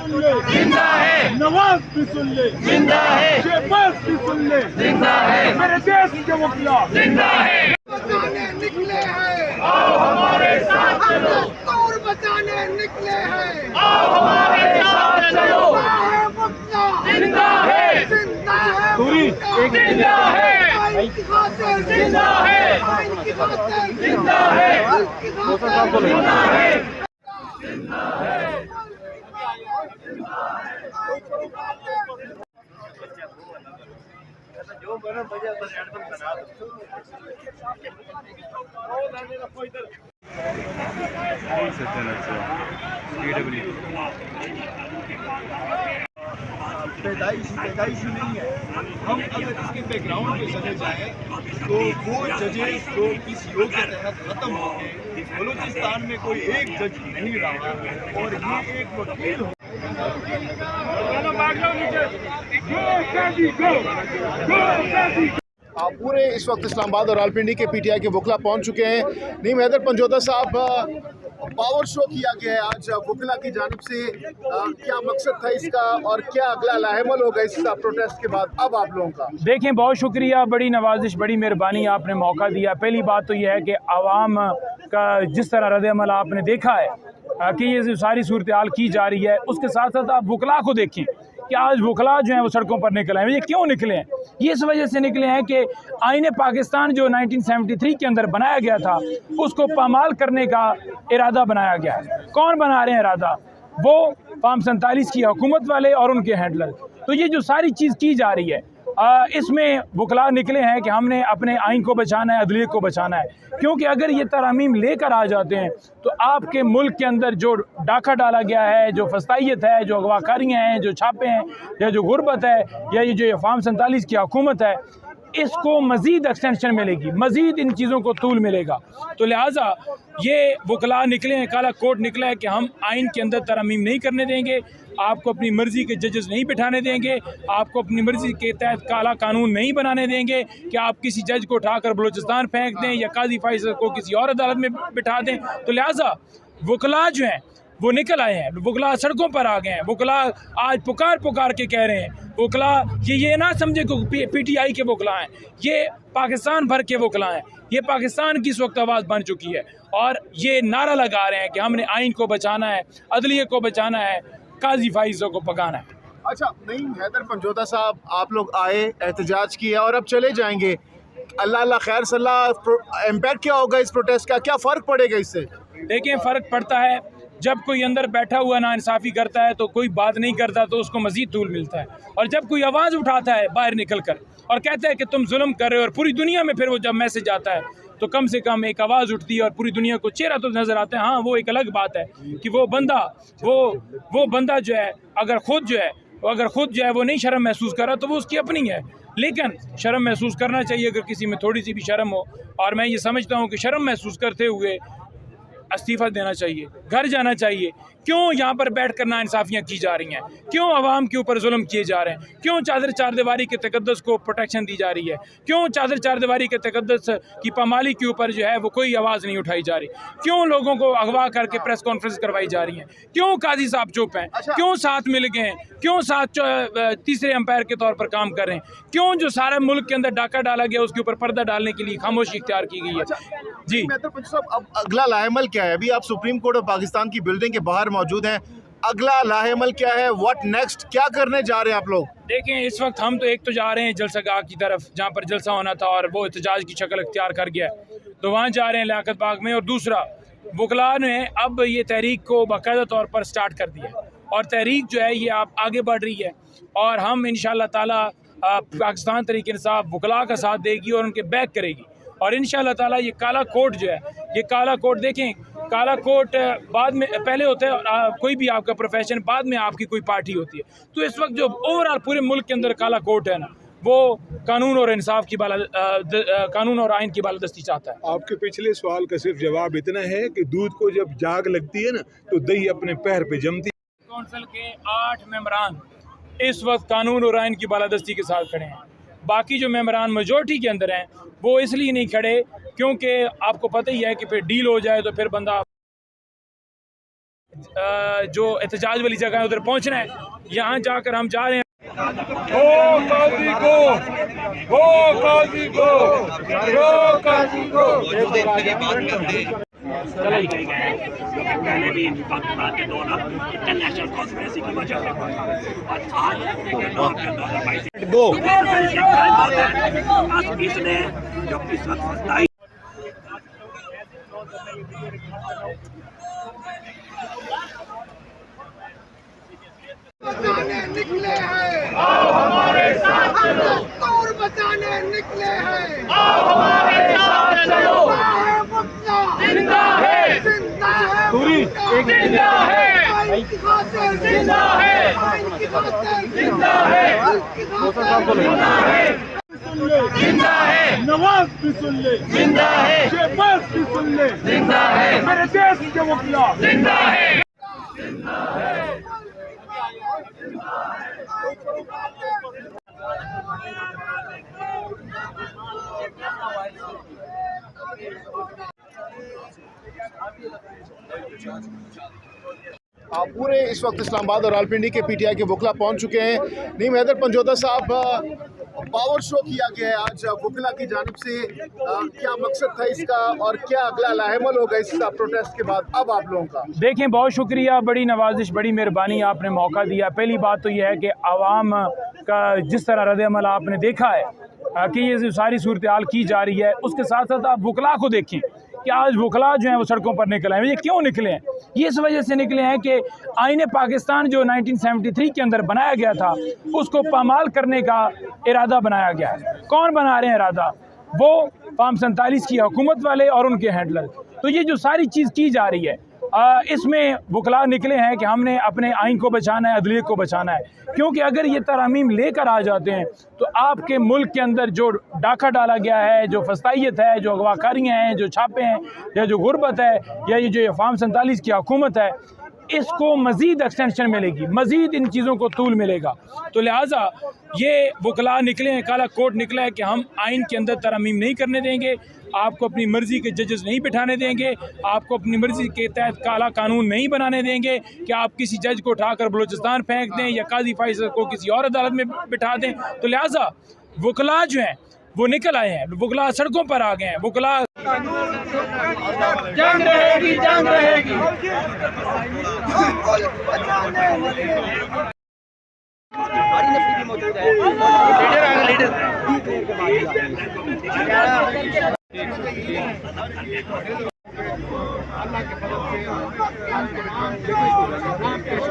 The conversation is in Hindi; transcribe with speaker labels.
Speaker 1: सुन ले, जिंदा है। नवाज भी सुन ले, जिंदा है। शहबाज भी सुन ले, जिंदा है। मेरे देश के वकील जिंदा है।
Speaker 2: बचाने निकले हैं,
Speaker 1: आओ हमारे साथ चलो,
Speaker 2: दस्तूर बचाने निकले हैं।
Speaker 1: आओ हमारे साथ चलो।
Speaker 2: जिंदा है,
Speaker 1: जिंदा है,
Speaker 2: जिंदा है,
Speaker 1: दूरी एक
Speaker 2: जिंदा है,
Speaker 1: है,
Speaker 2: की खातिर
Speaker 1: जिंदा है,
Speaker 2: की खातिर
Speaker 1: जिंदा है,
Speaker 2: की खातिर
Speaker 1: जिंदा है।
Speaker 3: पैदाइशी नहीं है। हम अगर इसके बैकग्राउंड पे चले जाएं तो वो जजेस जो इस योग के तहत खत्म हो गए, बलूचिस्तान में कोई एक जज नहीं रहा और ये एक वकील हो।
Speaker 4: आप पूरे इस वक्त इस्लामाबाद और रावलपिंडी के पीटीआई के वकला पहुंच चुके हैं। नीम हैदर पंजोदा साहब, पावर शो किया गया है आज वकला की जानिब से, क्या मकसद था इसका और क्या अगला लाहेमल होगा इस प्रोटेस्ट के बाद अब आप लोगों का?
Speaker 5: देखें, बहुत शुक्रिया, बड़ी नवाजिश, बड़ी मेहरबानी, आपने मौका दिया। पहली बात तो यह है कि आवाम का जिस तरह रद्द-ए-अमल आपने देखा है कि ये जो सारी सूरत हाल की जा रही है, उसके साथ साथ आप वकला को देखें कि आज वकला जो हैं वो सड़कों पर निकले हैं। ये क्यों निकले हैं? ये इस वजह से निकले हैं कि आईन पाकिस्तान जो 1973 के अंदर बनाया गया था उसको पामाल करने का इरादा बनाया गया है। कौन बना रहे हैं इरादा? वो फार्म 47 की हुकूमत वाले और उनके हैंडलर। तो ये जो सारी चीज़ की जा रही है, इसमें वकला निकले हैं कि हमने अपने आइन को बचाना है, अदलियत को बचाना है। क्योंकि अगर ये तरमीम लेकर आ जाते हैं तो आपके मुल्क के अंदर जो डाका डाला गया है, जो फस्तायत है, जो अगवाकारियाँ हैं, जो छापे हैं, या जो गुर्बत है, या ये जो फार्म 47 की हुकूमत है, इसको मज़ीद एक्सटेंशन मिलेगी, मज़ीद इन चीज़ों को तूल मिलेगा। तो लिहाजा ये वकला निकले हैं, काला कोट निकला है कि हम आइन के अंदर तरमीम नहीं करने देंगे, आपको अपनी मर्ज़ी के जजेस नहीं बिठाने देंगे, आपको अपनी मर्ज़ी के तहत काला कानून नहीं बनाने देंगे कि आप किसी जज को उठाकर बलूचिस्तान फेंक दें या काजी फैसल को किसी और अदालत में बिठा दें। तो लिहाजा वकला जो हैं वो निकल आए हैं, वकला सड़कों पर आ गए हैं। वकला आज पुकार के कह रहे हैं, वकला ये ना समझे कि पीटीआई के वकला हैं, ये पाकिस्तान भर के वकला हैं, ये पाकिस्तान की इस वक्त आवाज़ बन चुकी है और ये नारा लगा रहे हैं कि हमने आइन को बचाना है, अदलियत को बचाना है, काजी फाइज़ों को पकाना है।
Speaker 4: अच्छा, नईम हैदर पंजोदा साहब, आप लोग आए, एहतजाज किया और अब चले जाएंगे, अल्लाह अल्लाह खैर सल्लाह, इम्पैक्ट क्या होगा इस प्रोटेस्ट का? क्या फ़र्क पड़ेगा इससे?
Speaker 5: देखें, फ़र्क पड़ता है जब कोई अंदर बैठा हुआ नाइंसाफ़ी करता है तो कोई बात नहीं करता तो उसको मज़ीद तूल मिलता है, और जब कोई आवाज़ उठाता है बाहर निकल कर और कहता है कि तुम जुल्म कर रहे हो, और पूरी दुनिया में फिर वो जब मैसेज आता है तो कम से कम एक आवाज़ उठती है और पूरी दुनिया को चेहरा तो नज़र आता है। हाँ, वो एक अलग बात है कि वो बंदा जो है अगर ख़ुद जो है वो नहीं शर्म महसूस कर रहा तो वो उसकी अपनी है, लेकिन शर्म महसूस करना चाहिए अगर किसी में थोड़ी सी भी शर्म हो। और मैं ये समझता हूँ कि शर्म महसूस करते हुए इस्तीफ़ा देना चाहिए, घर जाना चाहिए। क्यों यहाँ पर बैठ कर नाइंसाफ़ियाँ की जा रही हैं? क्यों आवाम के ऊपर जुल्म किए जा रहे हैं? क्यों चादर चारदीवारी के तकद्दस को प्रोटेक्शन दी जा रही है? क्यों चादर चारदीवारी के तकद्दस की पामाली के ऊपर जो है वो कोई आवाज़ नहीं उठाई जा रही? क्यों लोगों को अगवा करके प्रेस कॉन्फ्रेंस करवाई जा रही हैं? क्यों काजी साहब चुप हैं? क्यों साथ मिल गए हैं? क्यों साथ तीसरे अंपायर के तौर पर काम कर रहे हैं? क्यों जो सारे मुल्क के अंदर डाका डाला गया उसके ऊपर पर्दा डालने के लिए खामोशी इख्तियार की गई है? जी,
Speaker 4: अब अगला लाहेमल क्या है? अभी आप सुप्रीम कोर्ट ऑफ पाकिस्तान की बिल्डिंग के बाहर मौजूद हैं, अगला लाहेमल क्या है? What next? क्या करने जा रहे हैं आप लोग?
Speaker 5: देखें, इस वक्त हम तो एक तो जा रहे हैं जलसागाह की तरफ जहाँ पर जलसा होना था और वो एहतजाज की शक्ल इख्तियार कर गया है, तो वहाँ जा रहे हैं लियाकत बाग में। और दूसरा, वकला ने अब ये तहरीक को बाकायदा तौर पर स्टार्ट कर दिया और तहरीक जो है ये आप आगे बढ़ रही है और हम इंशाअल्लाह ताला पाकिस्तान तहरीक इंसाफ वकला का साथ देगी और उनके बैक करेगी। और इंशाअल्लाह ताला ये काला कोट जो है, ये काला कोट, देखें, काला कोट बाद में पहले होता है, कोई भी आपका प्रोफेशन, बाद में आपकी कोई पार्टी होती है। तो इस वक्त जो ओवरऑल पूरे मुल्क के अंदर काला कोट है ना, वो कानून और इंसाफ की कानून और आइन की बालादस्ती चाहता है।
Speaker 6: आपके पिछले सवाल का सिर्फ जवाब इतना है कि दूध को जब जाग लगती है ना तो दही अपने पैर पे जमती है।
Speaker 5: कौंसिल के 8 मेंबरान इस वक्त कानून और आइन की बालादस्ती के साथ खड़े हैं। बाकी जो मेंबरान मेजॉरिटी के अंदर हैं वो इसलिए नहीं खड़े क्योंकि आपको पता ही है कि फिर डील हो जाए तो फिर बंदा जो एहतजाज वाली जगह है उधर पहुंचना है। यहाँ जाकर हम जा रहे हैं।
Speaker 7: पहले भी पाकिस्तान के दौरान इंटरनेशनल कॉन्स्पिरेसी की वजह से और आज इसने जो
Speaker 2: बचाने निकले हैं, आओ हमारे साथ चलो। तोड़ बचाने निकले हैं, आओ हमारे साथ चलो। मुक्ता जिंदा है, जिंदा है, जिंदा है, आइन की खातिर जिंदा है, आइन की खातिर जिंदा है, हक की खातिर जिंदा है,
Speaker 1: जिंदा है। नवाज भी सुन ले, जिंदा है। शहबाज भी सुन ले, जिंदा है। मेरे देश के वकीला जिंदा है।
Speaker 4: पूरे इस वक्त इस्लामाबाद और रावलपिंडी के पीटीआई के वकला पहुंच चुके हैं। नीम हैदर पंजोता साहब, पावर शो किया गया है आज वकला की जानिब से, क्या मकसद था इसका और क्या अगला लाहेमल होगा इस प्रोटेस्ट के बाद अब आप लोगों का?
Speaker 5: देखें, बहुत शुक्रिया, बड़ी नवाजिश, बड़ी मेहरबानी, आपने मौका दिया। पहली बात तो यह है कि आवाम का जिस तरह रद्द-ए-अमल आपने देखा है कि ये जो सारी सूरत हाल की जा रही है, उसके साथ साथ आप वकला को देखें कि आज वकला जो हैं वो सड़कों पर निकले हैं। ये क्यों निकले हैं? ये इस वजह से निकले हैं कि आईन पाकिस्तान जो 1973 के अंदर बनाया गया था उसको पामाल करने का इरादा बनाया गया है। कौन बना रहे हैं इरादा? वो फार्म 47 की हुकूमत वाले और उनके हैंडलर। तो ये जो सारी चीज़ की जा रही है, इसमें वकला निकले हैं कि हमने अपने आइन को बचाना है, अदलियत को बचाना है। क्योंकि अगर ये तरमीम लेकर आ जाते हैं तो आपके मुल्क के अंदर जो डाका डाला गया है, जो फस्तायत है, जो अगवाकारियाँ हैं, जो छापे हैं, या जो गुर्बत है, या ये जो फार्म 47 की हुकूमत है, इसको मज़ीद एक्सटेंशन मिलेगी, मज़ीद इन चीज़ों को तूल मिलेगा। तो लिहाजा ये वकला निकले हैं, काला कोट निकला है कि हम आइन के अंदर तरमीम नहीं करने देंगे, आपको अपनी मर्ज़ी के जजेस नहीं बिठाने देंगे, आपको अपनी मर्ज़ी के तहत काला कानून नहीं बनाने देंगे कि आप किसी जज को उठाकर बलूचिस्तान फेंक दें या काजी फैसल को किसी और अदालत में बिठा दें। तो लिहाजा वकला जो हैं वो निकल आए हैं, वकला सड़कों पर आ गए हैं। वकला
Speaker 1: जंग रहेगी, जंग रहेगी।
Speaker 7: हमारी नफरी भी मौजूद है। लीडर
Speaker 4: अल्लाह के फजल से